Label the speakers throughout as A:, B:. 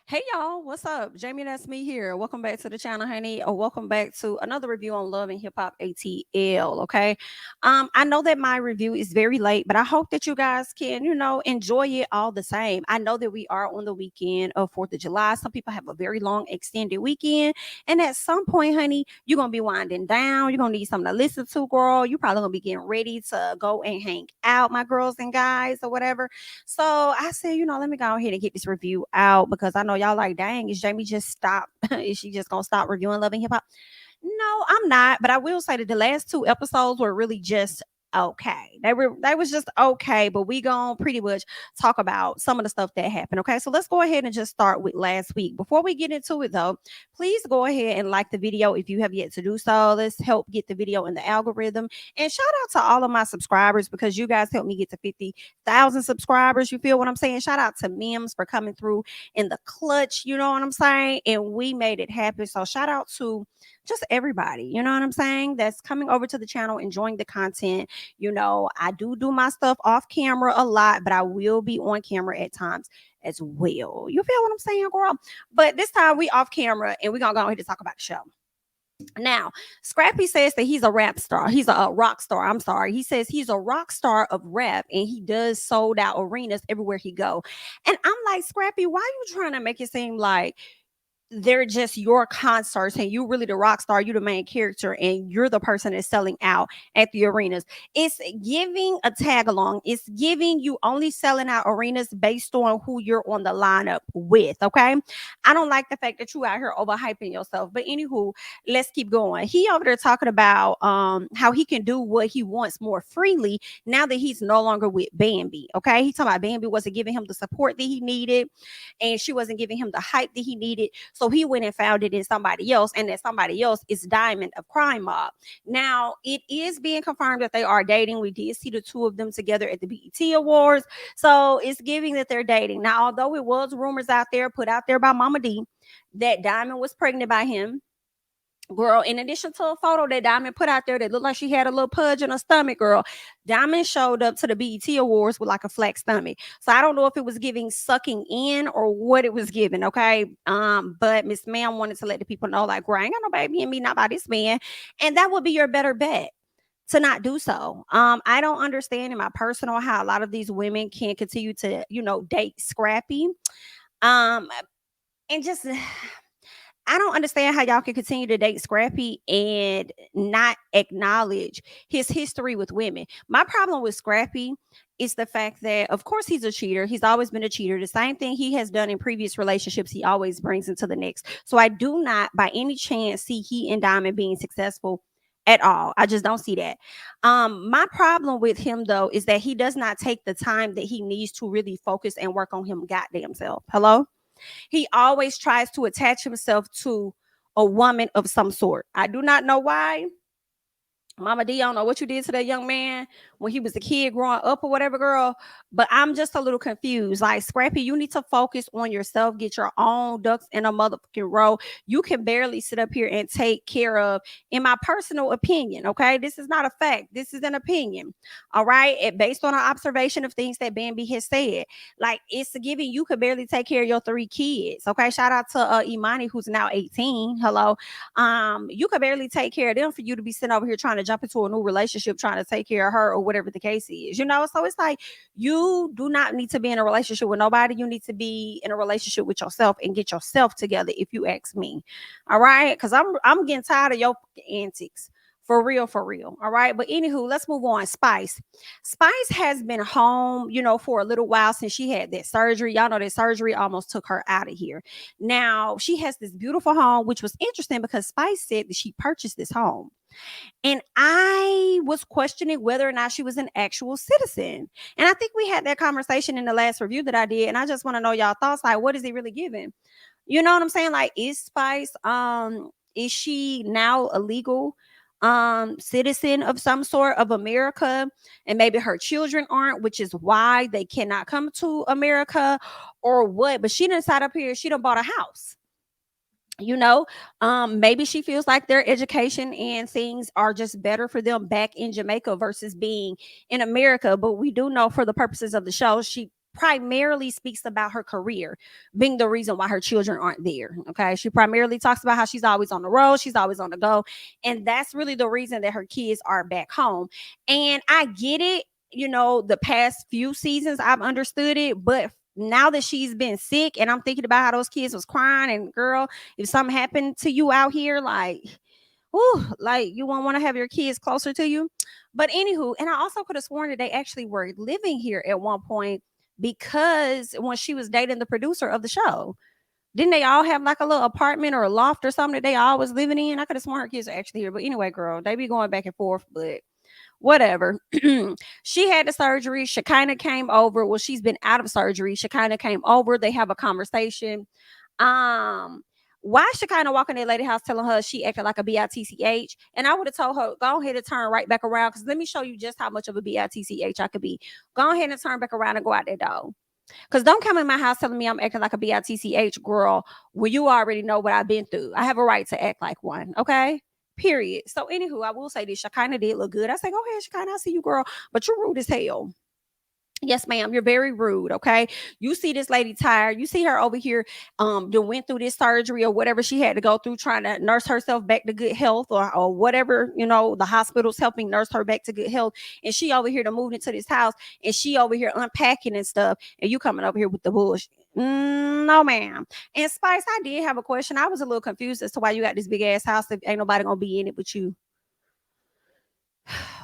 A: Hey y'all, what's up? JamiThatsMe here. Welcome back to the channel, honey, or welcome back to another review on Love and Hip Hop ATL. Okay. I know that my review is very late, but I hope that you guys can, enjoy it all the same. I know that we are on the weekend of 4th of July. Some people have a very long extended weekend. And at some point, honey, you're gonna be winding down. You're gonna need something to listen to, girl. You're probably gonna be getting ready to go and hang out, my girls and guys, or whatever. So I said, let me go ahead and get this review out because I know y'all like, dang, is Jamie just stop? Is she just gonna stop reviewing Love and Hip Hop? No, I'm not. But I will say that the last two episodes were really just okay. They was just okay, but we gonna pretty much talk about some of the stuff that happened. Okay, so let's go ahead and just start with last week. Before we get into it though, please go ahead and like the video if you have yet to do so. Let's help get the video in the algorithm. And shout out to all of my subscribers because you guys helped me get to 50,000 subscribers. You feel what I'm saying? Shout out to Mims for coming through in the clutch. You know what I'm saying? And we made it happen. So shout out to just everybody, you know what I'm saying, that's coming over to the channel, enjoying the content. I do my stuff off camera a lot, but I will be on camera at times as well. You feel what I'm saying, girl? But this time we off camera and we're gonna go ahead and talk about the show. Now, Scrappy says that he's a rap star. He's a rock star. I'm sorry. He says he's a rock star of rap and he does sold out arenas everywhere he go. And I'm like, Scrappy, why are you trying to make it seem like they're just your concerts and you really the rock star, you the main character, and you're the person that's selling out at the arenas? It's giving a tag along. It's giving you only selling out arenas based on who you're on the lineup with. Okay. I don't like the fact that you out here overhyping yourself. But anywho, let's keep going. He over there talking about how he can do what he wants more freely now that he's no longer with Bambi. Okay. He talking about Bambi wasn't giving him the support that he needed and she wasn't giving him the hype that he needed. So he went and found it in somebody else, and that somebody else is Diamond of Crime Mob. Now, it is being confirmed that they are dating. We did see the two of them together at the BET Awards. So it's giving that they're dating. Now, although it was rumors out there, put out there by Mama D, that Diamond was pregnant by him, girl, in addition to a photo that Diamond put out there that looked like she had a little pudge in her stomach, girl, Diamond showed up to the BET Awards with like a flat stomach. So I don't know if it was giving sucking in or what it was giving, okay? But Miss Ma'am wanted to let the people know, like, girl, I ain't got no baby in me, not by this man. And that would be your better bet to not do so. I don't understand in my personal how a lot of these women can continue to, date Scrappy. Um, and just I don't understand how y'all can continue to date Scrappy and not acknowledge his history with women. My problem with Scrappy is the fact that, of course, he's a cheater. He's always been a cheater. The same thing he has done in previous relationships, he always brings into the next. So I do not, by any chance, see he and Diamond being successful at all. I just don't see that. My problem with him though is that he does not take the time that he needs to really focus and work on him goddamn self. Hello? He always tries to attach himself to a woman of some sort. I do not know why. Mama D, I don't know what you did to that young man when he was a kid growing up or whatever, girl. But I'm just a little confused. Like, Scrappy, you need to focus on yourself. Get your own ducks in a motherfucking row. You can barely sit up here and take care of, in my personal opinion, okay? This is not a fact. This is an opinion, all right? Based on an observation of things that Bambi has said. Like, it's giving you could barely take care of your 3 kids, okay? Shout out to Imani, who's now 18. Hello. You could barely take care of them for you to be sitting over here trying to jump into a new relationship, trying to take care of her or whatever the case is, so it's like you do not need to be in a relationship with nobody. You need to be in a relationship with yourself and get yourself together, if you ask me. All right, because I'm getting tired of your antics. For real, for real. All right. But anywho, let's move on. Spice has been home, for a little while since she had that surgery. Y'all know that surgery almost took her out of here. Now she has this beautiful home, which was interesting because Spice said that she purchased this home. And I was questioning whether or not she was an actual citizen. And I think we had that conversation in the last review that I did. And I just want to know y'all thoughts. Like, what is he really giving? You know what I'm saying? Like, is Spice, is she now a legal citizen of some sort of America? And maybe her children aren't, which is why they cannot come to America or what? But she didn't sat up here. She done bought a house. Maybe she feels like their education and things are just better for them back in Jamaica versus being in America. But we do know, for the purposes of the show, she primarily speaks about her career being the reason why her children aren't there. Okay. She primarily talks about how she's always on the road, she's always on the go. And that's really the reason that her kids are back home. And I get it, the past few seasons I've understood it, but now that she's been sick and I'm thinking about how those kids was crying, and girl, if something happened to you out here, like, ooh, like you won't want to have your kids closer to you. But anywho, and I also could have sworn that they actually were living here at one point, because when she was dating the producer of the show, didn't they all have like a little apartment or a loft or something that they all was living in? I could have sworn her kids are actually here. But anyway, girl, they be going back and forth, but whatever. She had the surgery. Shekinah came over. Well, she's been out of surgery. Shekinah came over. They have a conversation. Um, why Shekinah walking in that lady house telling her she acted like a bitch? And I would have told her, go ahead and turn right back around, because let me show you just how much of a bitch I could be. Go ahead and turn back around and go out that door. Because don't come in my house telling me I'm acting like a bitch, girl, when you already know what I've been through. I have a right to act like one, okay? Period. So, anywho, I will say this. Shekinah did look good. I say, go ahead, Shekinah, I see you, girl, but you're rude as hell. Yes, ma'am. You're very rude. Okay. You see this lady tired. You see her over here, that went through this surgery or whatever she had to go through, trying to nurse herself back to good health, or whatever, the hospital's helping nurse her back to good health. And she over here to move into this house, and she over here unpacking and stuff. And you coming over here with the bullshit. No, ma'am. And Spice, I did have a question. I was a little confused as to why you got this big ass house if ain't nobody gonna be in it but you.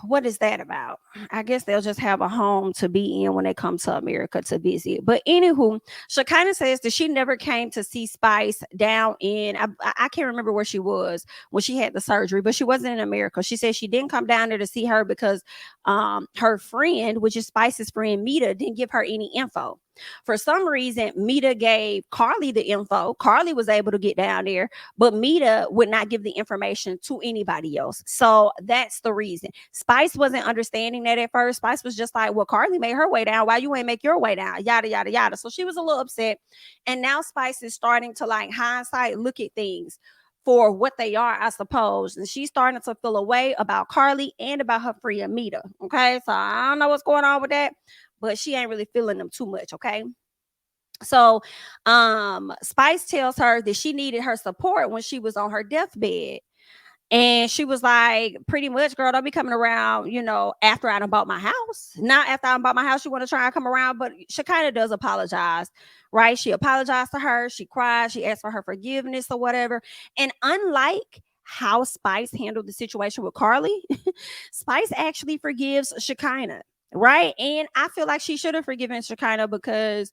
A: What is that about? I guess they'll just have a home to be in when they come to America to visit. But anywho, Shekinah says that she never came to see Spice down in, I can't remember where she was when she had the surgery, but she wasn't in America. She said she didn't come down there to see her because her friend, which is Spice's friend, Mita, didn't give her any info. For some reason, Mita gave Karlie the info. Karlie was able to get down there, but Mita would not give the information to anybody else. So that's the reason. Spice wasn't understanding that at first. Spice was just like, well, Karlie made her way down. Why you ain't make your way down? Yada, yada, yada. So she was a little upset. And now Spice is starting to, like, hindsight look at things for what they are, I suppose. And she's starting to feel a way about Karlie and about her friend Mita. Okay. So I don't know what's going on with that, but she ain't really feeling them too much. Okay. So Spice tells her that she needed her support when she was on her deathbed. And she was like, pretty much, girl, don't be coming around, after I done bought my house. Not after I bought my house, you want to try and come around. But she kind of does apologize, right? She apologized to her. She cried. She asked for her forgiveness or whatever. And unlike how Spice handled the situation with Karlie, Spice actually forgives Shekinah, right? And I feel like she should have forgiven Shekinah because,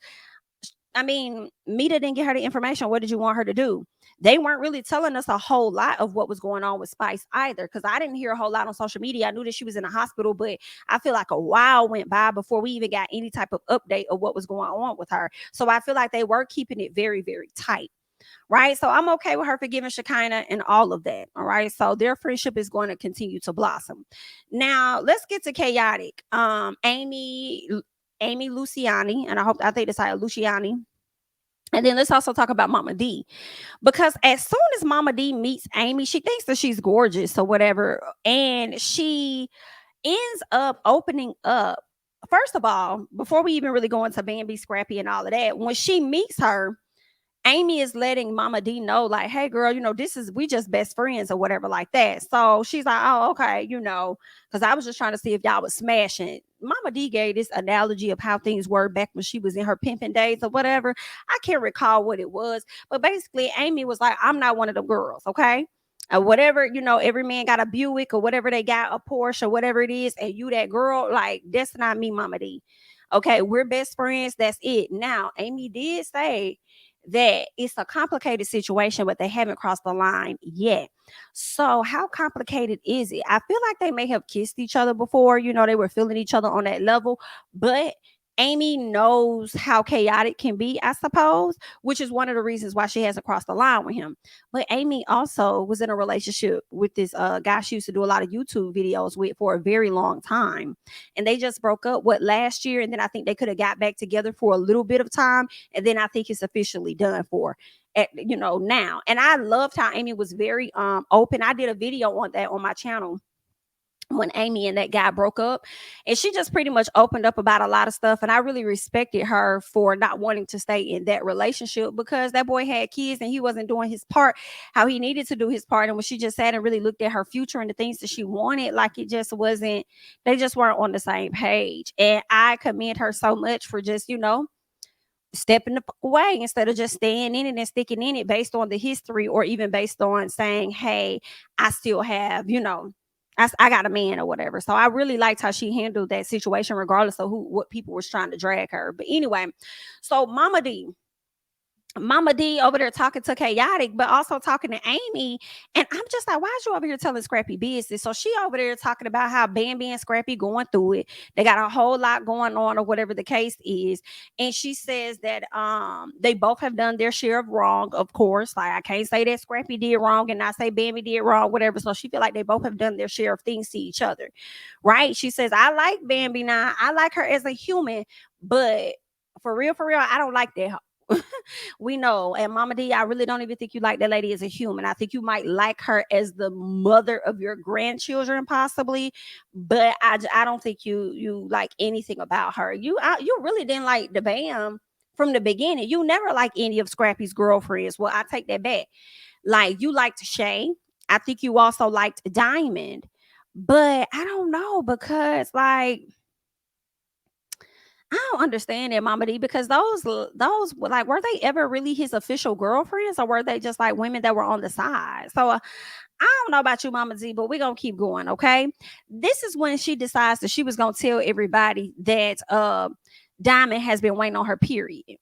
A: I mean, Mita didn't get her the information. What did you want her to do? They weren't really telling us a whole lot of what was going on with Spice either, because I didn't hear a whole lot on social media. I knew that she was in a hospital, but I feel like a while went by before we even got any type of update of what was going on with her. So I feel like they were keeping it very, very tight. Right. So I'm okay with her forgiving Shekinah and all of that. All right. So their friendship is going to continue to blossom. Now let's get to Khaotic. Amy Luciani, and I think it's how Luciani. And then let's also talk about Mama D, because as soon as Mama D meets Amy, she thinks that she's gorgeous or whatever, and she ends up opening up. First of all, before we even really go into Bambi, Scrappy, and all of that, when she meets her, Amy is letting Mama D know, like, hey, girl, we just best friends or whatever like that. So she's like, oh, okay, because I was just trying to see if y'all was smashing. Mama D gave this analogy of how things were back when she was in her pimping days or whatever. I can't recall what it was, but basically Amy was like, I'm not one of them girls, okay? Whatever, every man got a Buick or whatever they got, a Porsche or whatever it is, and you that girl, like, that's not me, Mama D. Okay, we're best friends. That's it. Now, Amy did say that it's a complicated situation, but they haven't crossed the line yet. So how complicated is it? I feel like they may have kissed each other before, they were feeling each other on that level, but Amy knows how chaotic can be, I suppose, which is one of the reasons why she hasn't crossed the line with him. But Amy also was in a relationship with this guy she used to do a lot of YouTube videos with for a very long time. And they just broke up, last year? And then I think they could have got back together for a little bit of time. And then I think it's officially done for. Now. And I loved how Amy was very open. I did a video on that on my channel when Amy and that guy broke up. And she just pretty much opened up about a lot of stuff. And I really respected her for not wanting to stay in that relationship because that boy had kids and he wasn't doing his part how he needed to do his part. And when she just sat and really looked at her future and the things that she wanted, like it just wasn't, they just weren't on the same page. And I commend her so much for just, stepping away instead of just staying in it and sticking in it based on the history or even based on saying, hey, I still have, I got a man or whatever. So I really liked how she handled that situation, regardless of what people was trying to drag her. But anyway, so Mama D over there talking to Khaotic, but also talking to Amy. And I'm just like, why is you over here telling Scrappy business? So she over there talking about how Bambi and Scrappy going through it. They got a whole lot going on or whatever the case is. And she says that they both have done their share of wrong, of course. Like I can't say that Scrappy did wrong and not say Bambi did wrong, whatever. So she feel like they both have done their share of things to each other. Right? She says, I like Bambi now. I like her as a human, but for real, I don't like that. We know. And Mama D, I really don't even think you like that lady as a human. I think you might like her as the mother of your grandchildren, possibly, but I don't think you like anything about her. You really didn't like the Bam from the beginning. You never liked any of Scrappy's girlfriends. Well, I take that back. Like you liked Shay. I think you also liked Diamond, but I don't know because like I don't understand that, Mama D, because those like were they ever really his official girlfriends or were they just like women that were on the side? So I don't know about you, Mama D, but we're gonna keep going, okay? This is when she decides that she was gonna tell everybody that Diamond has been waiting on her period.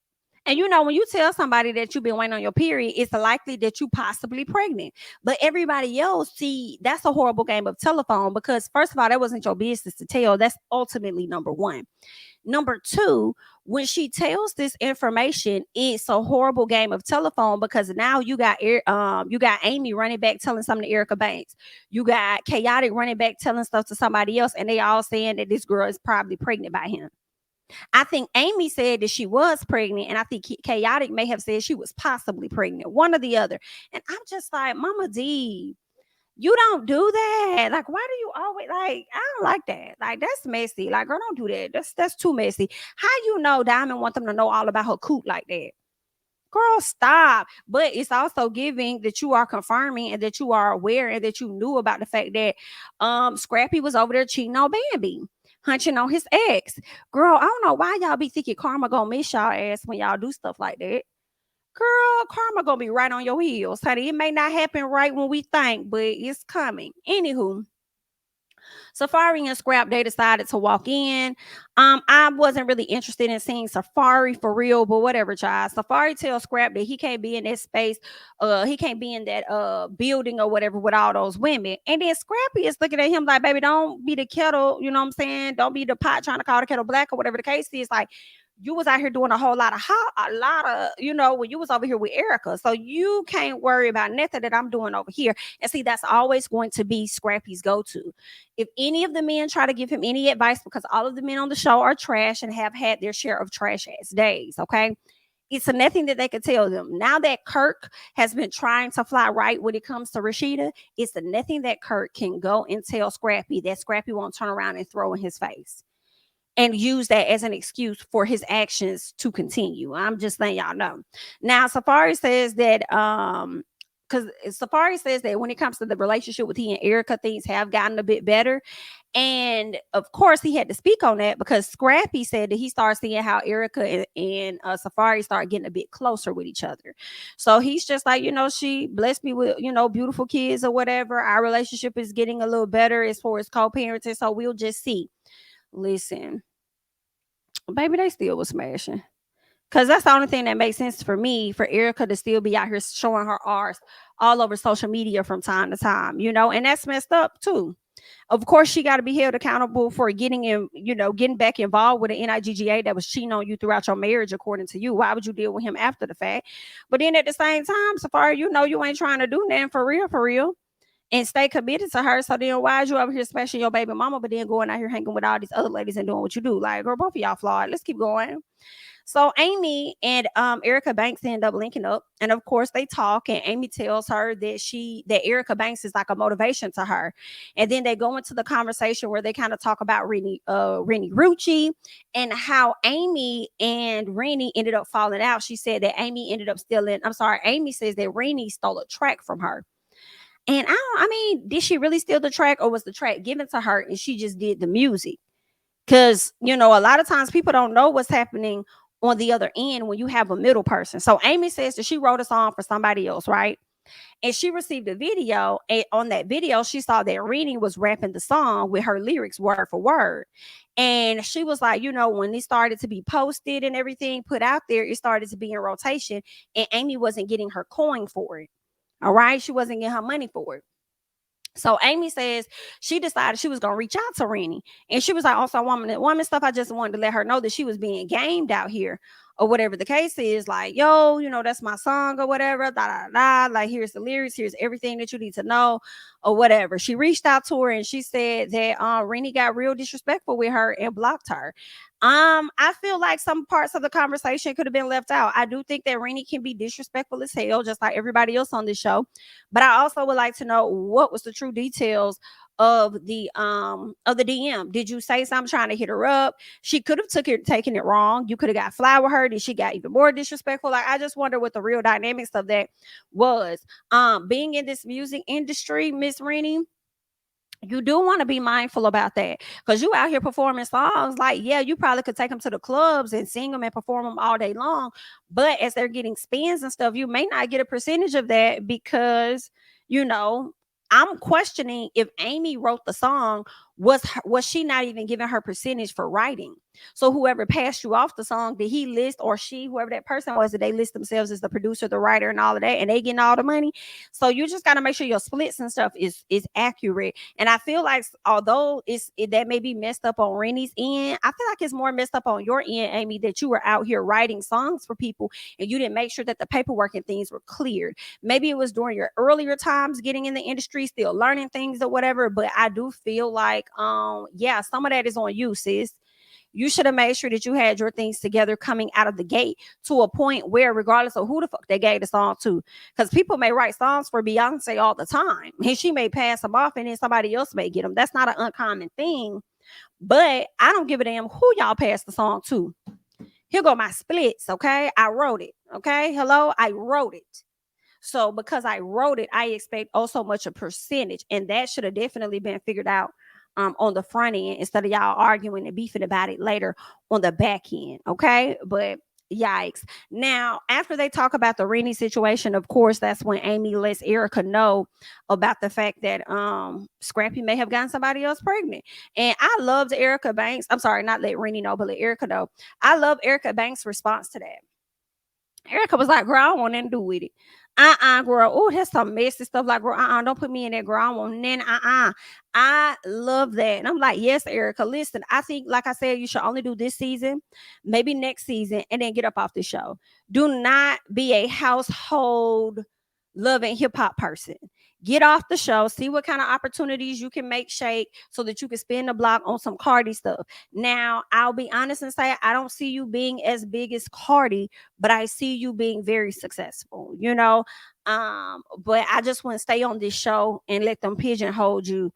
A: And when you tell somebody that you've been waiting on your period, it's likely that you possibly pregnant. But everybody else, see, that's a horrible game of telephone because first of all, that wasn't your business to tell. That's ultimately number one. Number two, when she tells this information, it's a horrible game of telephone because now you got Amy running back telling something to Erica Banks. You got Khaotic running back telling stuff to somebody else, and they all saying that this girl is probably pregnant by him. I think Amy said that she was pregnant, and I think Khaotic may have said she was possibly pregnant, one or the other. And I'm just like, Mama D, you don't do that. Like, why do you always like? I don't like that. Like, that's messy. Like, girl, don't do that. That's too messy. How Diamond want them to know all about her coot like that? Girl, stop. But it's also giving that you are confirming and that you are aware and that you knew about the fact that Scrappy was over there cheating on Bambi, hunching on his ex. Girl, I don't know why y'all be thinking karma gonna miss y'all ass when y'all do stuff like that. Girl, karma gonna be right on your heels, honey. It may not happen right when we think, but it's coming. Anywho, Safaree and Scrap, they decided to walk in. I wasn't really interested in seeing Safaree for real, but whatever, child. Safaree tells Scrap that he can't be in that space, he can't be in that building or whatever with all those women. And then Scrappy is looking at him like, baby, don't be the kettle, you know what I'm saying? Don't be the pot trying to call the kettle black or whatever the case is. Like, you was out here doing a whole lot of when you was over here with Erica. So you can't worry about nothing that I'm doing over here. And see, that's always going to be Scrappy's go-to. If any of the men try to give him any advice, because all of the men on the show are trash and have had their share of trash ass days, okay? It's nothing that they could tell them. Now that Kirk has been trying to fly right when it comes to Rasheeda, it's nothing that Kirk can go and tell Scrappy that Scrappy won't turn around and throw in his face and use that as an excuse for his actions to continue. I'm just letting y'all know. Now, Safaree says that because Safaree says that when it comes to the relationship with he and Erica, things have gotten a bit better. And of course, he had to speak on that because Scrappy said that he started seeing how Erica and Safaree start getting a bit closer with each other. So he's just like, she blessed me with, beautiful kids or whatever. Our relationship is getting a little better as far as co-parenting. So we'll just see. Listen, baby, they still was smashing. Because that's the only thing that makes sense for me, for Erica to still be out here showing her arse all over social media from time to time, and that's messed up too. Of course, she got to be held accountable for getting back involved with an NIGGA that was cheating on you throughout your marriage, according to you. Why would you deal with him after the fact? But then at the same time, Safaree, you ain't trying to do nothing for real. And stay committed to her. So then why is you over here smashing your baby mama, but then going out here hanging with all these other ladies and doing what you do? Like, girl, both of y'all flawed. Let's keep going. So Amy and Erica Banks end up linking up, and of course they talk. And Amy tells her that Erica Banks is like a motivation to her. And then they go into the conversation where they kind of talk about Renni Rucci and how Amy and Renni ended up falling out. She said that Amy ended up stealing. I'm sorry, Amy says that Renni stole a track from her. And I mean, did she really steal the track, or was the track given to her and she just did the music? Because, a lot of times people don't know what's happening on the other end when you have a middle person. So Amy says that she wrote a song for somebody else, right? And she received a video. And on that video, she saw that Rini was rapping the song with her lyrics word for word. And she was like, when it started to be posted and everything put out there, it started to be in rotation. And Amy wasn't getting her coin for it. All right. She wasn't getting her money for it. So Amy says she decided she was gonna reach out to Renni, and she was like, "Also, woman stuff. I just wanted to let her know that she was being gamed out here, or whatever the case is. Like, yo, that's my song or whatever. Da da da. Like, here's the lyrics. Here's everything that you need to know, or whatever." She reached out to her and she said that Renni got real disrespectful with her and blocked her. I feel like some parts of the conversation could have been left out. I do think that Renni can be disrespectful as hell, just like everybody else on this show. But I also would like to know what was the true details of the DM. Did you say something trying to hit her up? She could have taken it wrong. You could have got fly with her. Did she got even more disrespectful? Like, I just wonder what the real dynamics of that was. Being in this music industry, Miss Renni, you do want to be mindful about that, because you out here performing songs. Like, yeah, you probably could take them to the clubs and sing them and perform them all day long, but as they're getting spins and stuff, you may not get a percentage of that, because you know I'm questioning if Amy wrote the song, was she not even giving her percentage for writing? So whoever passed you off the song, did he list, or she, whoever that person was, did they list themselves as the producer, the writer, and all of that, and they getting all the money? So you just got to make sure your splits and stuff is accurate. And I feel like, although that may be messed up on Rennie's end, I feel like it's more messed up on your end, Amy, that you were out here writing songs for people and you didn't make sure that the paperwork and things were cleared. Maybe it was during your earlier times getting in the industry, still learning things or whatever. But I do feel like, yeah, some of that is on you, sis. You should have made sure that you had your things together coming out of the gate, to a point where, regardless of who the fuck they gave the song to, because people may write songs for Beyonce all the time, and she may pass them off and then somebody else may get them. That's not an uncommon thing. But I don't give a damn who y'all pass the song to. Here go my splits, okay? I wrote it, okay? Hello, I wrote it. So because I wrote it, I expect so much a percentage, and that should have definitely been figured out on the front end, instead of y'all arguing and beefing about it later on the back end, okay? But yikes. Now, after they talk about the Rennie situation, of course, that's when Amy lets Erica know about the fact that Scrappy may have gotten somebody else pregnant. And I loved Erica Banks. I'm sorry, not let Rennie know, but let Erica know. I love Erica Banks' response to that. Erica was like, "Girl, I don't want nothing to do with it. Girl. Oh, that's some messy stuff. Like, girl, don't put me in that, girl. I don't want nothing. I love that." And I'm like, "Yes, Erica, listen, I think, like I said, you should only do this season, maybe next season, and then get up off the show. Do not be a household loving hip hop person. Get off the show, see what kind of opportunities you can make shake so that you can spin the block on some Cardi stuff." Now, I'll be honest and say, I don't see you being as big as Cardi, but I see you being very successful, but I just want to stay on this show and let them pigeonhole you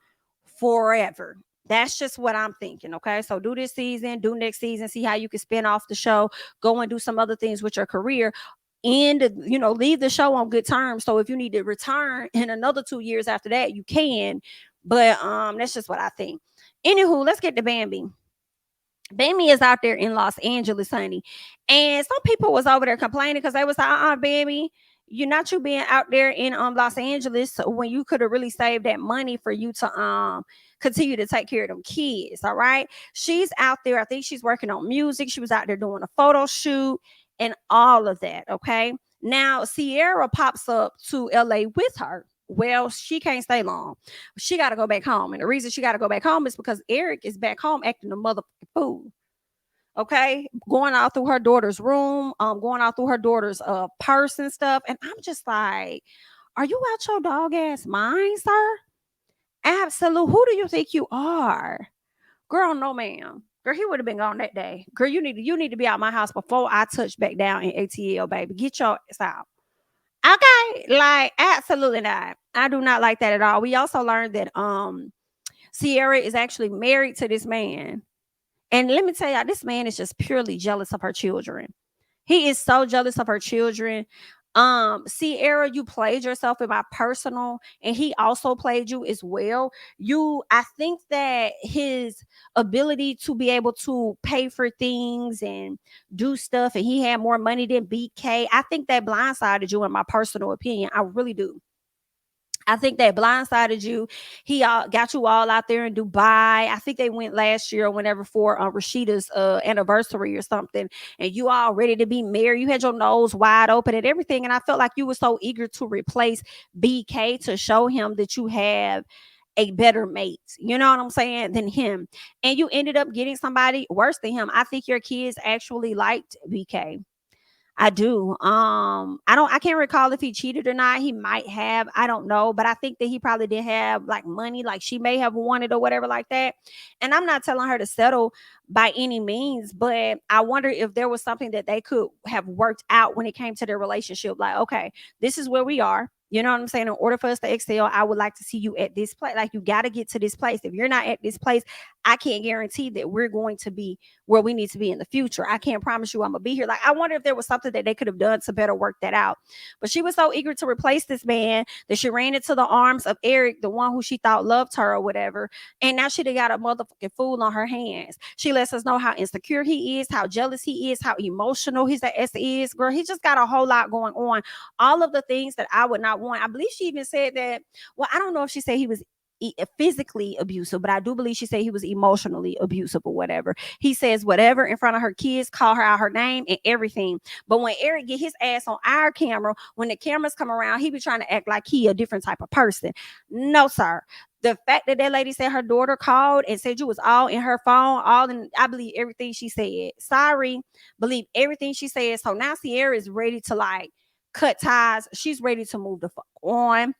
A: forever. That's just what I'm thinking. Okay. So do this season, do next season, see how you can spin off the show, go and do some other things with your career, and leave the show on good terms. So if you need to return in another 2 years after that, you can. But that's just what I think. Anywho, let's get to Bambi. Bambi is out there in Los Angeles, honey. And some people was over there complaining because they was like, Bambi, you being out there in Los Angeles when you could have really saved that money for you to continue to take care of them kids. All right. She's out there. I think she's working on music. She was out there doing a photo shoot and all of that. Okay. Now Sierra pops up to LA with her. Well, she can't stay long. She got to go back home. And the reason she got to go back home is because Eric is back home acting a motherfucking fool. Okay. Going out through her daughter's room, going out through her daughter's purse and stuff. And I'm just like, are you out your dog ass mind, sir? Absolute. Who do you think you are? Girl, no, ma'am. Girl, he would have been gone that day. Girl, you need to be out my house before I touch back down in ATL, baby. Get your ass out. Okay, like absolutely not. I do not like that at all. We also learned that Sierra is actually married to this man. And let me tell y'all, this man is just purely jealous of her children. He is so jealous of her children. Sierra, you played yourself in my personal, and he also played you as well. I think that his ability to be able to pay for things and do stuff, and he had more money than BK. I think that blindsided you, in my personal opinion. I really do. I think that blindsided you. He got you all out there in Dubai. I think they went last year or whenever for Rasheeda's anniversary or something. And you all ready to be married. You had your nose wide open and everything. And I felt like you were so eager to replace BK to show him that you have a better mate, you know what I'm saying, than him. And you ended up getting somebody worse than him. I think your kids actually liked BK. I do. I can't recall if he cheated or not. He might have. I don't know. But I think that he probably did have like money, like she may have wanted or whatever like that. And I'm not telling her to settle by any means, but I wonder if there was something that they could have worked out when it came to their relationship. Like, okay, this is where we are. You know what I'm saying? In order for us to excel, I would like to see you at this place. Like, you got to get to this place. If you're not at this place, I can't guarantee that we're going to be where we need to be in the future. I can't promise you I'm gonna be here. Like, I wonder if there was something that they could have done to better work that out. But she was so eager to replace this man that she ran into the arms of Eric, the one who she thought loved her or whatever. And now she done got a motherfucking fool on her hands. She lets us know how insecure he is, how jealous he is, how emotional his ass is. Girl, he just got a whole lot going on. All of the things that I would not want. I believe she even said that. Well, I don't know if she said he was physically abusive, but I do believe she said he was emotionally abusive or whatever. He says whatever in front of her kids, call her out her name and everything. But when Eric get his ass on our camera, when the cameras come around, he be trying to act like he a different type of person. No, sir. The fact that lady said her daughter called and said you was all in her phone, all in, I believe everything she said. Sorry, believe everything she said. So now Sierra is ready to like cut ties. She's ready to move the fuck on.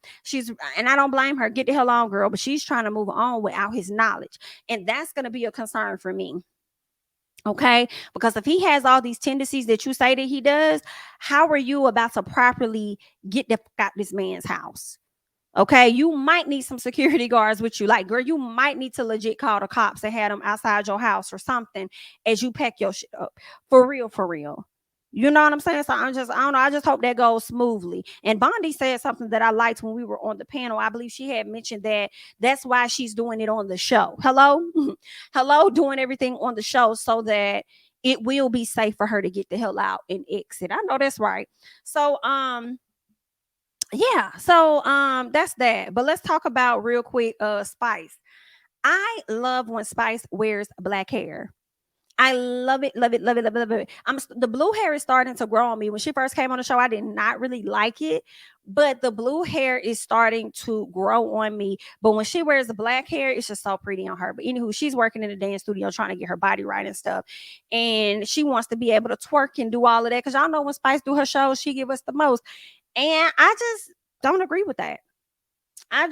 A: And I don't blame her. Get the hell on, girl. But she's trying to move on without his knowledge. And that's going to be a concern for me. Okay. Because if he has all these tendencies that you say that he does, how are you about to properly get the fuck out this man's house? Okay, you might need some security guards with you. Like, girl, you might need to legit call the cops and have them outside your house or something as you pack your shit up. For real, for real. You know what I'm saying? So I don't know. I just hope that goes smoothly. And Bondi said something that I liked when we were on the panel. I believe she had mentioned that that's why she's doing it on the show. Hello? Hello, doing everything on the show so that it will be safe for her to get the hell out and exit. I know that's right. So, yeah, so that's that. But let's talk about real quick Spice. I love when Spice wears black hair. I love it, love it, love it, love it, love it. The blue hair is starting to grow on me. When she first came on the show, I did not really like it, but the blue hair is starting to grow on me. But when she wears the black hair, it's just so pretty on her. But anywho, she's working in the dance studio trying to get her body right and stuff, and she wants to be able to twerk and do all of that because y'all know when Spice do her shows, she give us the most. And I just don't agree with that. I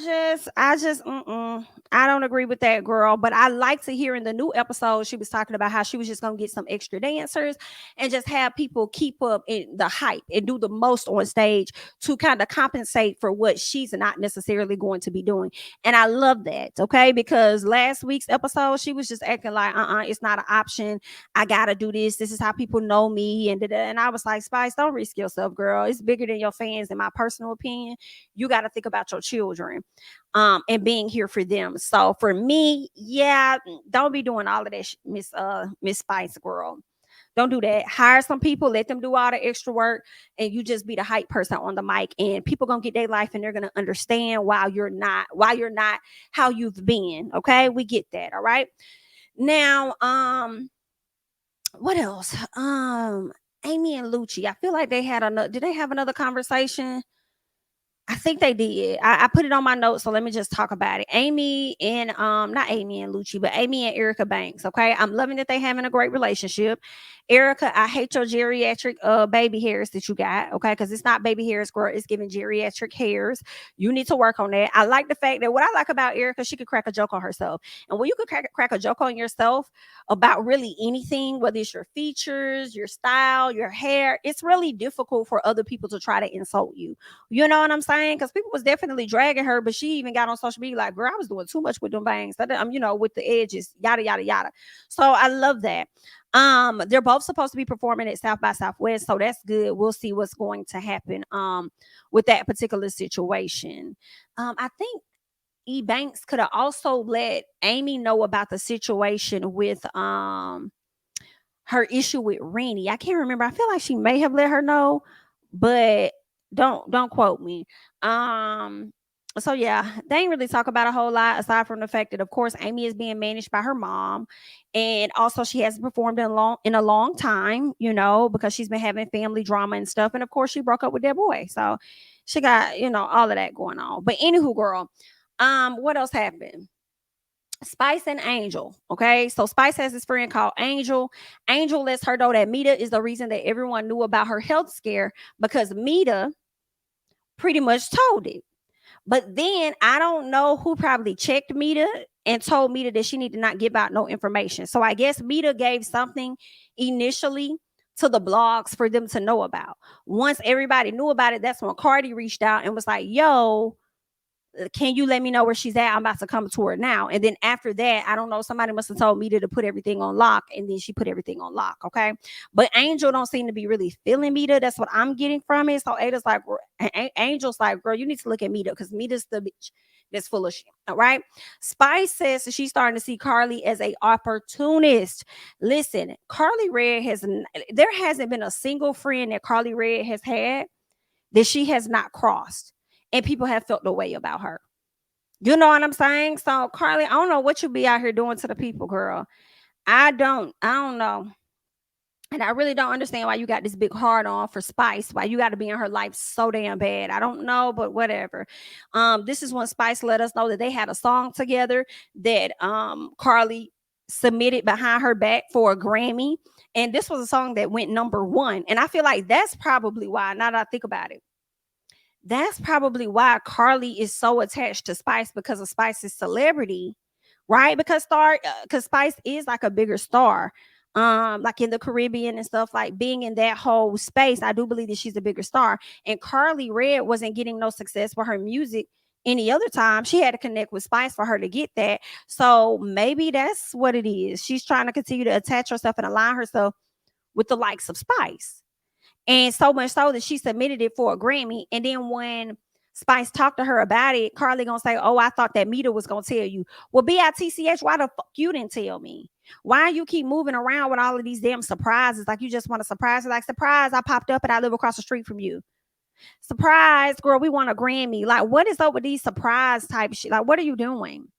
A: don't agree with that, girl. But I like to hear in the new episode, she was talking about how she was just gonna get some extra dancers and just have people keep up in the hype and do the most on stage to kind of compensate for what she's not necessarily going to be doing. And I love that, okay? Because last week's episode, she was just acting like, it's not an option. I gotta do this. This is how people know me. And I was like, Spice, don't risk yourself, girl. It's bigger than your fans, in my personal opinion. You got to think about your children and being here for them. So for me, yeah, don't be doing all of that, Miss Spice, girl. Don't do that. Hire some people, let them do all the extra work, and you just be the hype person on the mic. And people gonna get their life, and they're gonna understand why you're not how you've been. Okay, we get that. All right. Now, what else? Amy and Lucci. I feel like they had another. Did they have another conversation? I think they did. I put it on my notes, so let me just talk about it. Amy and not Amy and Lucci, but Amy and Erica Banks. Okay, I'm loving that they having a great relationship. Erica, I hate your geriatric baby hairs that you got. Okay, because it's not baby hairs, girl. It's giving geriatric hairs. You need to work on that. I like the fact that what I like about Erica, she could crack a joke on herself, and when you could crack a joke on yourself about really anything, whether it's your features, your style, your hair, it's really difficult for other people to try to insult you. You know what I'm saying? Because people was definitely dragging her, but she even got on social media like, girl, I was doing too much with them bangs. With the edges, yada, yada, yada. So I love that. They're both supposed to be performing at South by Southwest, so that's good. We'll see what's going to happen with that particular situation. I think E Banks could have also let Amy know about the situation with her issue with Renni. I can't remember. I feel like she may have let her know, but don't quote me. Um so yeah, they ain't really talk about a whole lot aside from the fact that of course Amy is being managed by her mom, and also she hasn't performed in a long time, because she's been having family drama and stuff, and of course she broke up with that boy. So she got, all of that going on. But anywho, girl, what else happened? Spice and Angel. Okay. So Spice has this friend called Angel. Angel lets her know that Mita is the reason that everyone knew about her health scare because Mita pretty much told it. But then I don't know who probably checked Mita and told Mita that she need to not give out no information. So I guess Mita gave something initially to the blogs for them to know about. Once everybody knew about it, that's when Karlie reached out and was like, yo, can you let me know where she's at? I'm about to come to her now. And then after that, I don't know, somebody must have told Mita to put everything on lock, and then she put everything on lock. Okay. But Angel don't seem to be really feeling Mita. That's what I'm getting from it. So Ada's like, Angel's like, girl, you need to look at Mita because Mita's the bitch that's full of shit. All right. Spice says that she's starting to see Karlie as a opportunist. Listen, there hasn't been a single friend that Karlie Redd has had that she has not crossed, and people have felt the way about her. You know what I'm saying? So Karlie, I don't know what you be out here doing to the people, girl. I don't know. And I really don't understand why you got this big hard on for Spice, why you got to be in her life so damn bad. I don't know, but whatever. This is when Spice let us know that they had a song together that Karlie submitted behind her back for a Grammy. And this was a song that went #1. And I feel like that's probably why, now that I think about it, that's probably why Karlie is so attached to Spice, because of Spice's celebrity, right? Because Spice is like a bigger star, like in the Caribbean and stuff, like being in that whole space. I do believe that she's a bigger star, and Karlie Redd wasn't getting no success for her music any other time. She had to connect with Spice for her to get that. So maybe that's what it is. She's trying to continue to attach herself and align herself with the likes of Spice. And so much so that she submitted it for a Grammy. And then when Spice talked to her about it, Karlie gonna say, oh, I thought that Mita was gonna tell you. Well, BITCH, why the fuck you didn't tell me? Why you keep moving around with all of these damn surprises? Like you just want to surprise her. Like, surprise, I popped up and I live across the street from you. Surprise, girl, we want a Grammy. Like, what is up with these surprise type shit? Like, what are you doing?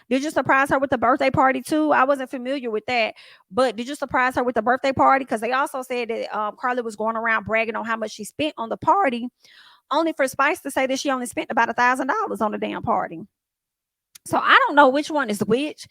A: Did you surprise her with the birthday party too? I wasn't familiar with that, but did you surprise her with the birthday party? Because they also said that Karlie was going around bragging on how much she spent on the party, only for Spice to say that she only spent about $1,000 on the damn party. So I don't know which one is which,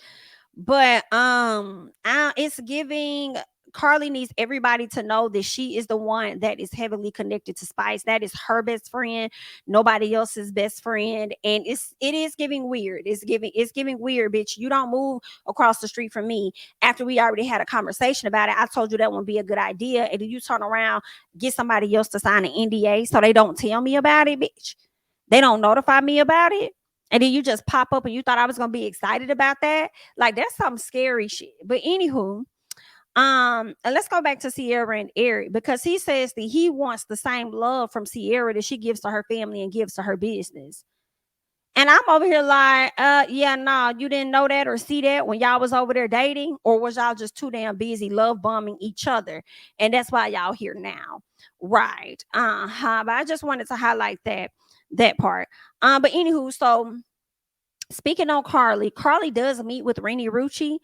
A: but it's giving. Karlie needs everybody to know that she is the one that is heavily connected to Spice. That is her best friend, nobody else's best friend, and it is giving weird. It's giving weird, bitch. You don't move across the street from me after we already had a conversation about it. I told you that wouldn't be a good idea, and then you turn around, get somebody else to sign an NDA so they don't tell me about it, bitch. They don't notify me about it. And then you just pop up and you thought I was gonna be excited about that. Like, that's some scary shit. But anywho, and let's go back to Sierra and Eric, because he says that he wants the same love from Sierra that she gives to her family and gives to her business. And I'm over here like, yeah, nah, you didn't know that or see that when y'all was over there dating, or was y'all just too damn busy love bombing each other, and that's why y'all here now, right? But I just wanted to highlight that part. But anywho, so speaking on Karlie does meet with Rini Rucci.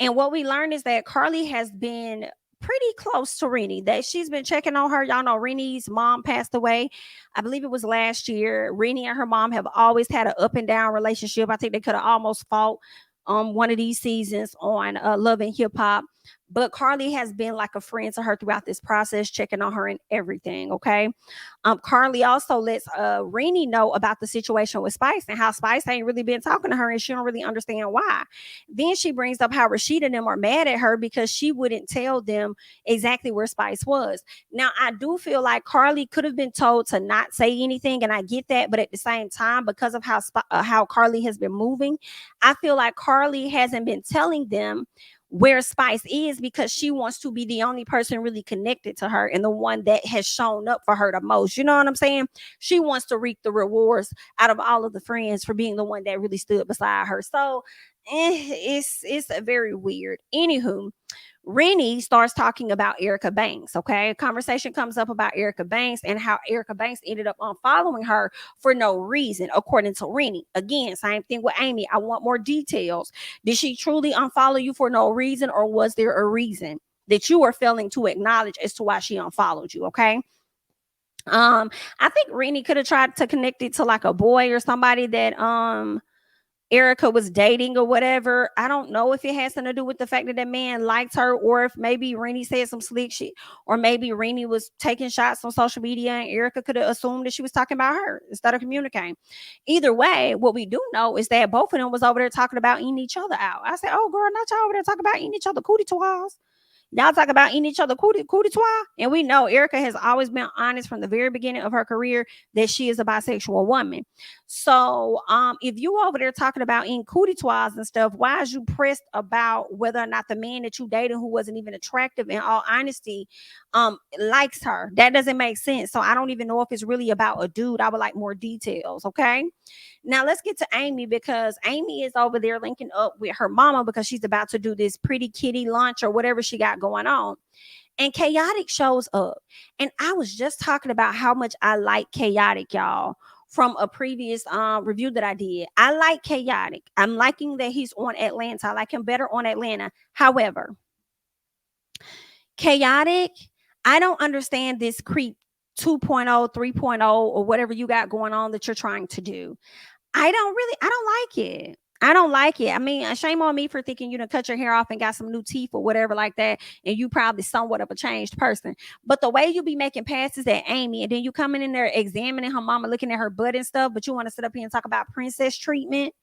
A: And what we learned is that Karlie has been pretty close to Renni. That she's been checking on her. Y'all know Renni's mom passed away. I believe it was last year. Renni and her mom have always had an up and down relationship. I think they could have almost fought one of these seasons on Love and Hip Hop. But Karlie has been like a friend to her throughout this process, checking on her and everything. Okay. Karlie also lets Renni know about the situation with Spice and how Spice ain't really been talking to her and she don't really understand why. Then she brings up how Rasheeda and them are mad at her because she wouldn't tell them exactly where Spice was. Now, I do feel like Karlie could have been told to not say anything, and I get that, but at the same time, because of how Karlie has been moving, I feel like Karlie hasn't been telling them where Spice is because she wants to be the only person really connected to her and the one that has shown up for her the most. You know what I'm saying? She wants to reap the rewards out of all of the friends for being the one that really stood beside her. So it's very weird. Anywho, Renni starts talking about Erica Banks. Okay. Conversation comes up about Erica Banks and how Erica Banks ended up unfollowing her for no reason, according to Renni. Again, same thing with Amy. I want more details. Did she truly unfollow you for no reason, or was there a reason that you are failing to acknowledge as to why she unfollowed you? Okay. I think Renni could have tried to connect it to like a boy or somebody that Erica was dating or whatever. I don't know if it has something to do with the fact that that man liked her, or if maybe Renni said some slick shit, or maybe Renni was taking shots on social media and Erica could have assumed that she was talking about her instead of communicating. Either way, what we do know is that both of them was over there talking about eating each other out. I said, "Oh, girl, not y'all over there talking about eating each other cootie toys." Y'all talk about eating each other cootie tois. And we know Erica has always been honest from the very beginning of her career that she is a bisexual woman. So if you over there talking about eating cootie tois and stuff, why is you pressed about whether or not the man that you dated, who wasn't even attractive in all honesty, likes her? That doesn't make sense. So I don't even know if it's really about a dude. I would like more details. Okay. Now let's get to Amy, because Amy is over there linking up with her mama because she's about to do this pretty kitty lunch or whatever she got going on. And Khaotic shows up. And I was just talking about how much I like Khaotic, y'all, from a previous review that I did. I like Khaotic. I'm liking that he's on Atlanta. I like him better on Atlanta. However, Khaotic, I don't understand this creep 2.0, 3.0, or whatever you got going on that you're trying to do. I don't like it. I don't like it. I mean, shame on me for thinking you done cut your hair off and got some new teeth or whatever like that, and you probably somewhat of a changed person. But the way you be making passes at Amy, and then you coming in there examining her mama, looking at her butt and stuff, but you want to sit up here and talk about princess treatment.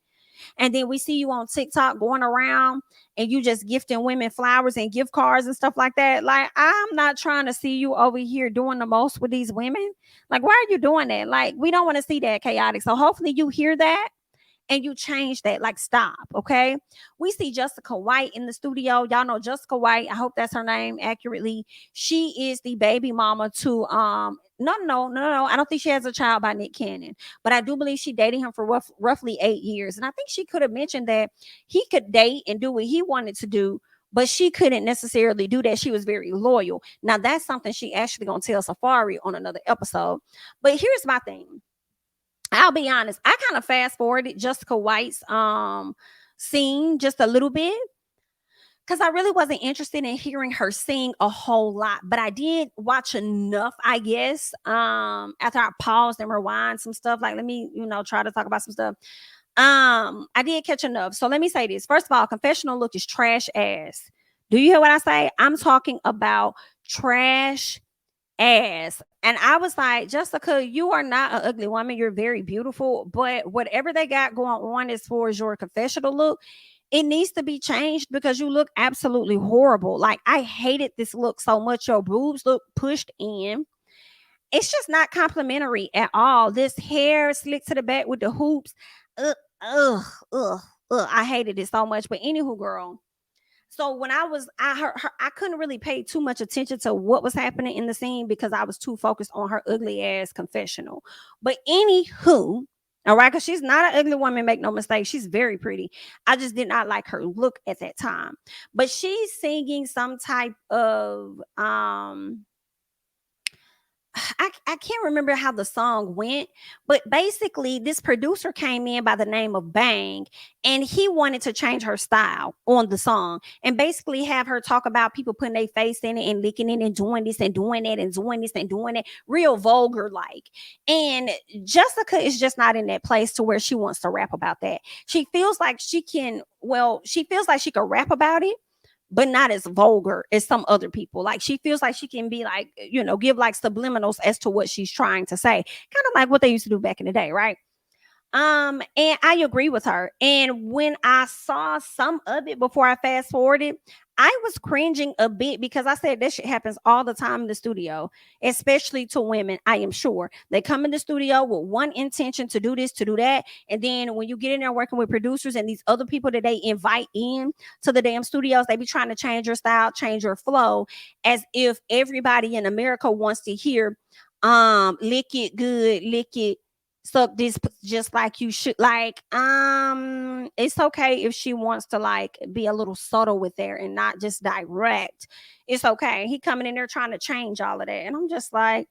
A: And then we see you on TikTok going around and you just gifting women flowers and gift cards and stuff like that. Like, I'm not trying to see you over here doing the most with these women. Like, why are you doing that? Like, we don't want to see that, Khaotic. So hopefully you hear that and you change that. Like, stop. Okay. We see Jessica White in the studio. Y'all know Jessica White. I hope that's her name accurately. She is the baby mama to no. I don't think she has a child by Nick Cannon, but I do believe she dated him for roughly 8 years. And I think she could have mentioned that he could date and do what he wanted to do, but she couldn't necessarily do that. She was very loyal. Now that's something she actually gonna tell Safaree on another episode. But here's my thing. I'll be honest, I kind of fast forwarded Jessica White's scene just a little bit because I really wasn't interested in hearing her sing a whole lot. But I did watch enough, I guess. After I paused and rewind some stuff, like let me, try to talk about some stuff. I did catch enough. So let me say this. First of all, confessional look is trash ass. Do you hear what I say? I'm talking about trash ass. And I was like, Jessica, you are not an ugly woman. You're very beautiful. But whatever they got going on as far as your confessional look, it needs to be changed because you look absolutely horrible. Like, I hated this look so much. Your boobs look pushed in. It's just not complimentary at all. This hair slicked to the back with the hoops. Ugh, ugh, ugh, ugh. I hated it so much. But anywho, girl. So when I heard her, I couldn't really pay too much attention to what was happening in the scene because I was too focused on her ugly ass confessional. But anywho, all right, because she's not an ugly woman, make no mistake. She's very pretty. I just did not like her look at that time. But she's singing some type of I can't remember how the song went, but basically this producer came in by the name of Bang, and he wanted to change her style on the song and basically have her talk about people putting their face in it and licking it and doing this and doing that and doing this and doing it, real vulgar like. And Jessica is just not in that place to where she wants to rap about that. She feels like she feels like she could rap about it, but not as vulgar as some other people. Like she feels like she can be like, give like subliminals as to what she's trying to say. Kind of like what they used to do back in the day, right? And I agree with her. And when I saw some of it before I fast forwarded, I was cringing a bit because I said that shit happens all the time in the studio, especially to women. I am sure they come in the studio with one intention to do this, to do that. And then when you get in there working with producers and these other people that they invite in to the damn studios, they be trying to change your style, change your flow, as if everybody in America wants to hear lick it good, lick it, suck this just like you should. Like it's okay if she wants to like be a little subtle with there and not just direct. It's okay. He coming in there trying to change all of that, and I'm just like,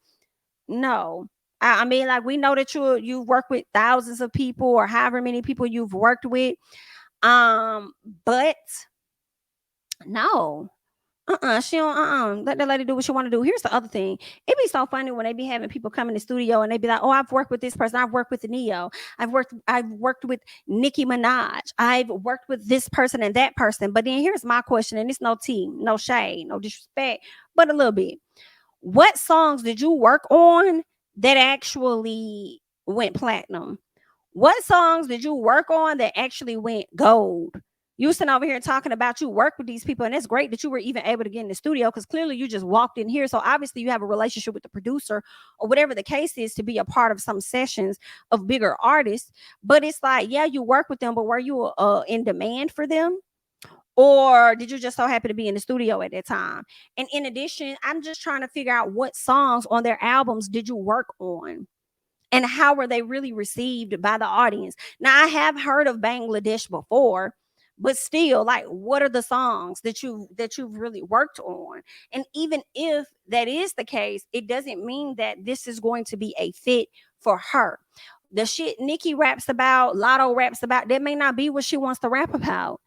A: no. I mean, like, we know that you've worked with thousands of people or however many people you've worked with, but no. She don't. Let that lady do what she want to do. Here's the other thing. It'd be so funny when they be having people come in the studio and they be like, "Oh, I've worked with this person. I've worked with Neo. I've worked with Nicki Minaj. I've worked with this person and that person." But then here's my question, and it's no tea, no shade, no disrespect, but a little bit. What songs did you work on that actually went platinum? What songs did you work on that actually went gold? You sitting over here talking about you work with these people, and it's great that you were even able to get in the studio because clearly you just walked in here. So obviously you have a relationship with the producer or whatever the case is to be a part of some sessions of bigger artists. But it's like, yeah, you work with them, but were you in demand for them? Or did you just so happen to be in the studio at that time? And in addition, I'm just trying to figure out what songs on their albums did you work on? And how were they really received by the audience? Now, I have heard of Bangladesh before, but still, like, what are the songs that you've really worked on? And even if that is the case, it doesn't mean that this is going to be a fit for her. The shit Nikki raps about, Lotto raps about, that may not be what she wants to rap about.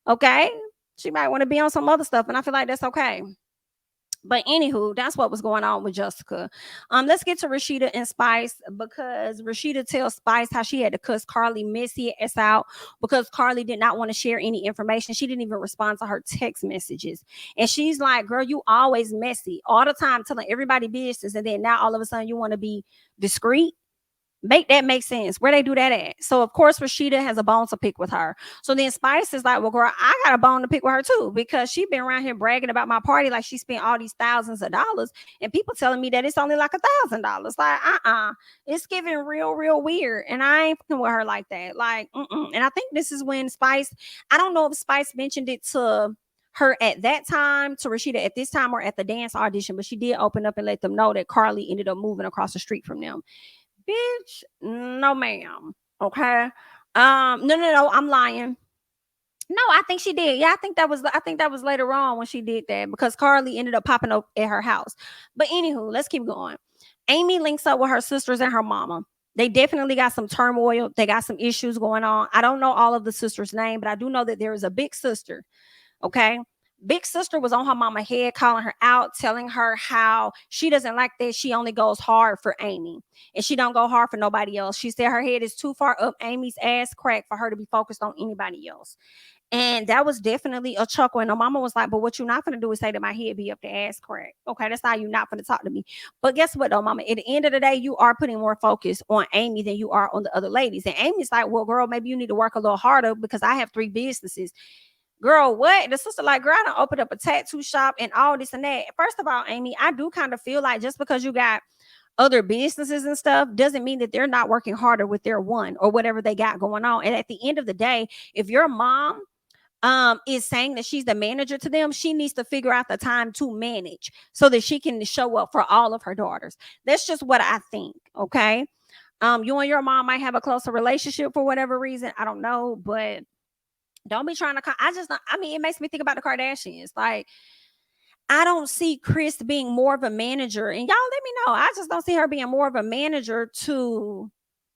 A: Okay, she might want to be on some other stuff, and I feel like that's okay. But anywho, that's what was going on with Jessica. Let's get to Rasheeda and Spice, because Rasheeda tells Spice how she had to cuss Karlie messy ass out because Karlie did not want to share any information. She didn't even respond to her text messages. And she's like, girl, you always messy all the time, telling everybody business. And then now all of a sudden you want to be discreet. Make that make sense. Where they do that at? So of course Rasheeda has a bone to pick with her. So then Spice is like, well, girl, I got a bone to pick with her too, because she been around here bragging about my party like she spent all these thousands of dollars, and people telling me that it's only like $1,000. Like, it's giving real weird, and I ain't fucking with her like that. Like, and I think this is when Spice. I don't know if Spice mentioned it to her at that time, to Rasheeda at this time, or at the dance audition, but she did open up and let them know that Karlie ended up moving across the street from them. Bitch, no, ma'am. Okay. No. I'm lying. No, I think she did. Yeah, I think that was later on when she did that, because Karlie ended up popping up at her house. But anywho, let's keep going. Amy links up with her sisters and her mama. They definitely got some turmoil. They got some issues going on. I don't know all of the sisters' name, but I do know that there is a big sister. Okay. Big sister was on her mama head, calling her out, telling her how she doesn't like that she only goes hard for Amy and she don't go hard for nobody else. She said her head is too far up Amy's ass crack for her to be focused on anybody else. And that was definitely a chuckle. And her mama was like, but what you're not gonna do is say that my head be up the ass crack. Okay, that's how you're not gonna talk to me. But guess what though, mama? At the end of the day, you are putting more focus on Amy than you are on the other ladies. And Amy's like, well, girl, maybe you need to work a little harder because I have 3 businesses. Girl, what? The sister like, girl, I done opened up a tattoo shop and all this and that. First of all, Amy, I do kind of feel like just because you got other businesses and stuff doesn't mean that they're not working harder with their one or whatever they got going on. And at the end of the day, if your mom is saying that she's the manager to them, she needs to figure out the time to manage so that she can show up for all of her daughters. That's just what I think. Okay. You and your mom might have a closer relationship for whatever reason. I don't know, but don't be trying to. I just, I mean, it makes me think about the Kardashians. Like, I don't see Chris being more of a manager. And y'all let me know. I just don't see her being more of a manager to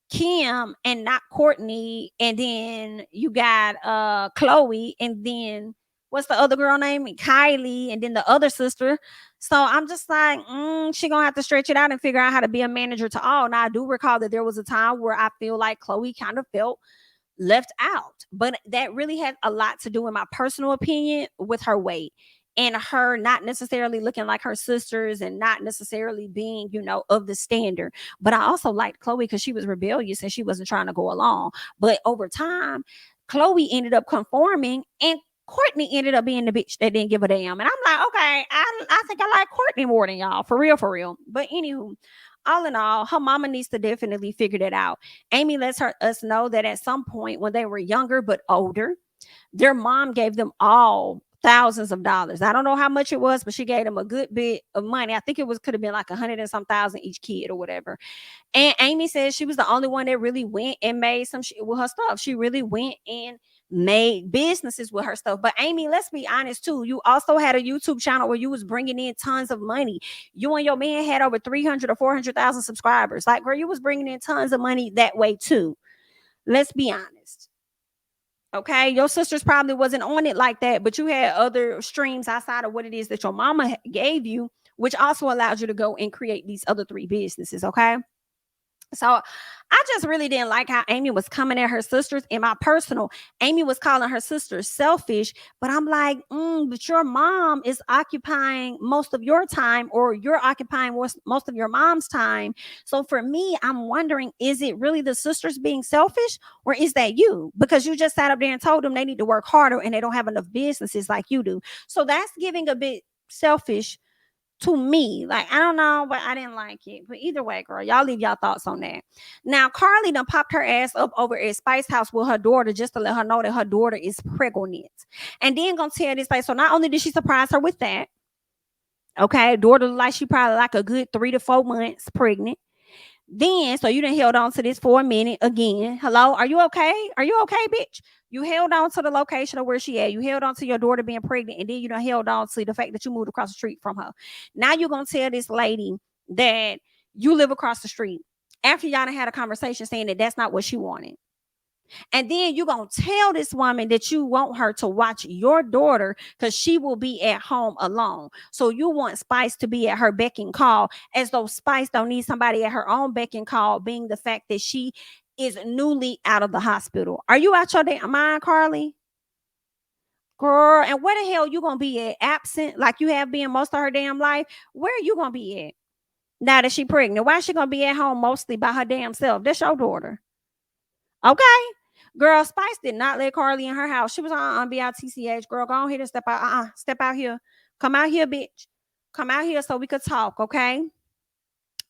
A: Kim and not Courtney. And then you got Chloe, and then what's the other girl name? Kylie, and then the other sister. So I'm just like, she gonna have to stretch it out and figure out how to be a manager to all. Now I do recall that there was a time where I feel like Chloe kind of felt left out. But that really had a lot to do, in my personal opinion, with her weight and her not necessarily looking like her sisters and not necessarily being, of the standard. But I also liked Chloe because she was rebellious and she wasn't trying to go along. But over time, Chloe ended up conforming, and Courtney ended up being the bitch that didn't give a damn. And I'm like, okay, I think I like Courtney more than y'all, for real, for real. But anywho, all in all, her mama needs to definitely figure that out. Amy lets us know that at some point when they were younger but older, their mom gave them all thousands of dollars. I don't know how much it was, but she gave them a good bit of money. I think it was could have been like 100 and some thousand each kid or whatever. And Amy says she was the only one that really went and made some shit with her stuff. She really went and made businesses with her stuff. But Amy, let's be honest too. You also had a YouTube channel where you was bringing in tons of money. You and your man had over 300 or 400,000 subscribers. Like, girl, you was bringing in tons of money that way too. Let's be honest. Okay, your sisters probably wasn't on it like that, but you had other streams outside of what it is that your mama gave you, which also allowed you to go and create these other three businesses. Okay. So I just really didn't like how Amy was coming at her sisters. In my personal, Amy was calling her sisters selfish, but I'm like, but your mom is occupying most of your time, or you're occupying most of your mom's time. So for me, I'm wondering, is it really the sisters being selfish, or is that you? Because you just sat up there and told them they need to work harder and they don't have enough businesses like you do. So that's giving a bit selfish to me. Like, I don't know, but I didn't like it. But either way, girl, y'all leave y'all thoughts on that. Now, Karlie done popped her ass up over at Spice House with her daughter just to let her know that her daughter is pregnant. And then gonna tell this, like, so not only did she surprise her with that, okay, daughter like she probably like a good 3 to 4 months pregnant. Then, so you done held on to this for a minute again. Hello, are you okay? Are you okay, bitch? You held on to the location of where she at. You held on to your daughter being pregnant, and then you done held on to the fact that you moved across the street from her. Now you're gonna tell this lady that you live across the street after y'all done had a conversation saying that that's not what she wanted. And then you're going to tell this woman that you want her to watch your daughter because she will be at home alone. So you want Spice to be at her beck and call, as though Spice don't need somebody at her own beck and call, being the fact that she is newly out of the hospital. Are you out your damn mind, Karlie? Girl, and where the hell you going to be at? Absent like you have been most of her damn life? Where are you going to be at now that she pregnant? Why is she going to be at home mostly by her damn self? That's your daughter. Okay. Girl, Spice did not let Karlie in her house. She was on BITCH. Girl, go on here and step out. Step out here. Come out here, bitch. Come out here so we could talk, okay?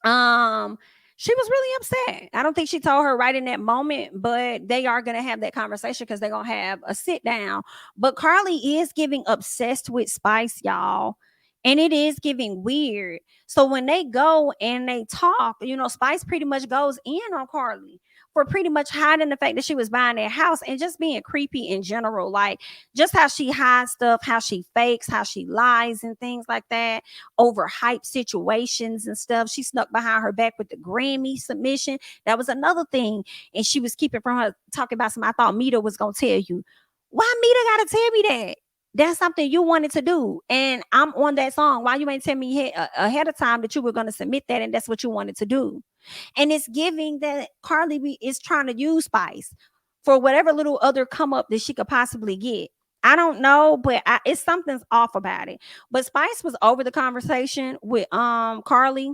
A: She was really upset. I don't think she told her right in that moment, but they are gonna have that conversation because they're gonna have a sit down. But Karlie is giving obsessed with Spice, y'all. And it is giving weird. So when they go and they talk, Spice pretty much goes in on Karlie for pretty much hiding the fact that she was buying that house and just being creepy in general. Like, just how she hides stuff, how she fakes, how she lies and things like that, over hype situations and stuff. She snuck behind her back with the Grammy submission. That was another thing. And she was keeping from her talking about something. I thought Mita was going to tell you. Why Mita got to tell me that? That's something you wanted to do. And I'm on that song. Why you ain't tell me ahead of time that you were going to submit that and that's what you wanted to do? And it's giving that Karlie is trying to use Spice for whatever little other come up that she could possibly get. I don't know, but it's something's off about it. But Spice was over the conversation with Karlie.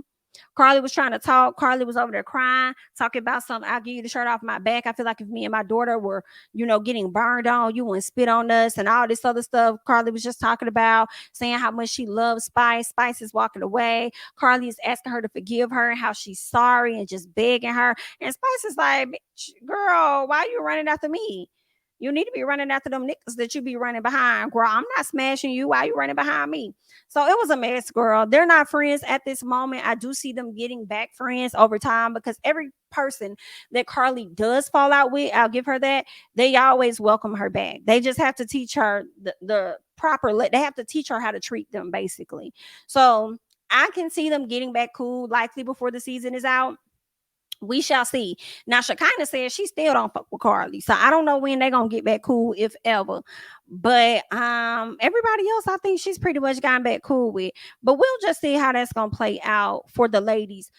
A: Karlie was trying to talk. Karlie was over there crying, talking about something. I'll give you the shirt off my back. I feel like if me and my daughter were, getting burned on, you wouldn't spit on us and all this other stuff. Karlie was just talking about saying how much she loves Spice. Spice is walking away. Karlie is asking her to forgive her and how she's sorry and just begging her. And Spice is like, girl, why are you running after me? You need to be running after them niggas that you be running behind. Girl, I'm not smashing you. Why are you running behind me? So it was a mess, girl. They're not friends at this moment. I do see them getting back friends over time because every person that Karlie does fall out with, I'll give her that. They always welcome her back. They just have to teach her the proper, they have to teach her how to treat them, basically. So I can see them getting back cool likely before the season is out. We shall see. Now, Shekinah says she still don't fuck with Karlie, so I don't know when they're gonna get back cool, if ever. But everybody else, I think she's pretty much gotten back cool with. But we'll just see how that's gonna play out for the ladies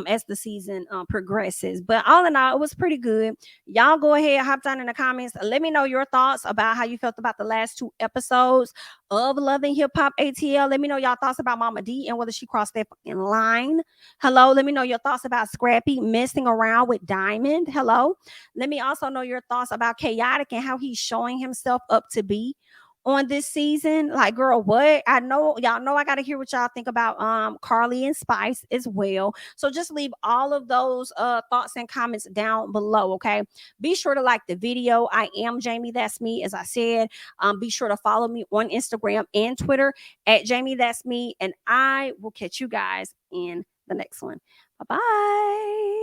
A: as the season progresses. But all in all, it was pretty good. Y'all go ahead, hop down in the comments. Let me know your thoughts about how you felt about the last 2 episodes of Love and Hip Hop ATL. Let me know y'all thoughts about Momma D and whether she crossed that fucking line. Hello. Let me know your thoughts about Scrappy messing around with Diamond. Hello. Let me also know your thoughts about Khaotic and how he's showing himself up to be on this season. Like, girl, what? I know y'all know I gotta hear what y'all think about Karlie and Spice as well. So just leave all of those thoughts and comments down below. Okay. Be sure to like the video. I am Jamie, that's me, as I said. Be sure to follow me on Instagram and Twitter at Jamie, that's me, and I will catch you guys in the next one. Bye bye.